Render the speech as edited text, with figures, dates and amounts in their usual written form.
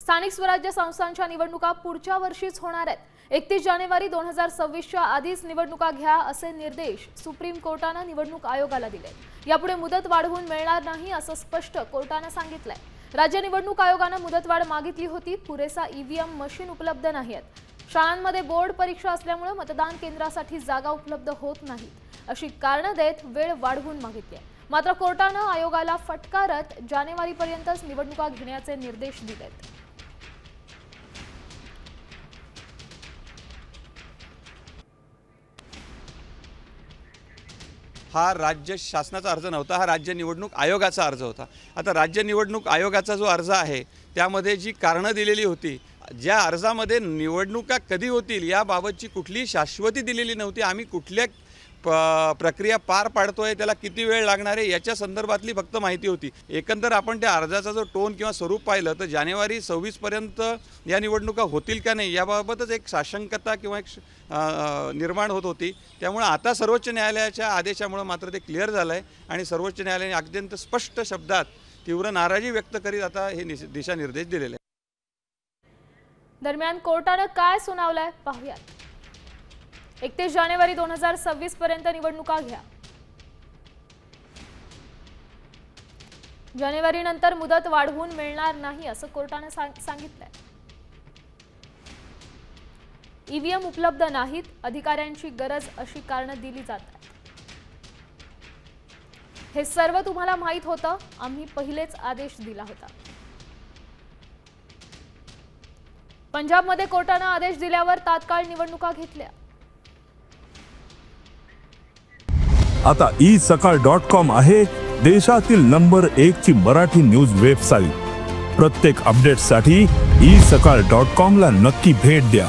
स्थानिक स्वराज्य संस्थांच्या निवडणुका पुढच्या वर्षीच होणार आहेत। 31 जानेवारी 2026च्या आधीच निवडणुका घ्या असे निर्देश सुप्रीम कोर्टाने निवडणूक आयोगाला दिले। यापुढे मुदत वाढवून मिळणार नाही असं स्पष्ट कोर्टाने सांगितलंय। राज्य निवडणूक आयोगाने मुदतवाढ मागितली होती। पुरेसा ईव्हीएम मशीन उपलब्ध नाहीत। शाळांमध्ये बोर्ड परीक्षा असल्यामुळे मतदान केंद्रासाठी जागा उपलब्ध होत नाहीत अशी कारणे देत वेळ वाढवून मागितली। मात्र कोर्टाने आयोगाला फटकारत जानेवारीपर्यंतच निवडणुका घेण्याचे निर्देश दिलेत। हा राज्य शासनाचा अर्ज नव्हता, हा राज्य निवडणूक आयोगाचा अर्ज होता। आता राज्य निवडणूक आयोगाचा जो अर्ज आहे त्यामध्ये जी कारणं दिलेली होती, ज्या अर्जामध्ये निवडणुका कधी होतील याबाबतची कुठलीही शाश्वती दिलेली नव्हती। आम्ही कुठल्या प्रक्रिया पार पाडतोय, त्याला किती वेळ लागणार आहे याच्या संदर्भातली फक्त माहिती होती। एकंदर आपण त्या अर्जाचा जो टोन किंवा स्वरूप पाहिलं तर जानेवारी 26 पर्यंत या निवडणुका होतील का नाही याबाबतच एक साशंकता किंवा एक निर्माण होत होती। त्यामुळे आता सर्वोच्च न्यायालयाच्या आदेशामुळे मात्र ते क्लिअर झालं आहे आणि सर्वोच्च न्यायालयाने अत्यंत स्पष्ट शब्दात तीव्र नाराजी व्यक्त करीत आता हे दिशानिर्देश दिलेले आहेत। दरम्यान कोर्टाने काय सुनावलंय पाहूयात। 31 जानेवारी 2026 पर्यंत निवडणुका घ्या। जानेवारी नंतर मुदत वाढवून मिळणार नाही असं कोर्टाने सांगितलंय। ईव्हीएम उपलब्ध नाहीत, अधिकाऱ्यांची गरज अशी कारणं दिली जातात। हे सर्व तुम्हाला माहित होतं, आम्ही पहिलेच आदेश दिला होता। पंजाबमध्ये कोर्टाने आदेश दिल्यावर तात्काळ निवडणुका घेतल्या। आता isakal.com आहे देशातील नंबर 1 ची मराठी न्यूज वेबसाईट। प्रत्येक अपडेटसाठी isakal.com ला नक्की भेट द्या।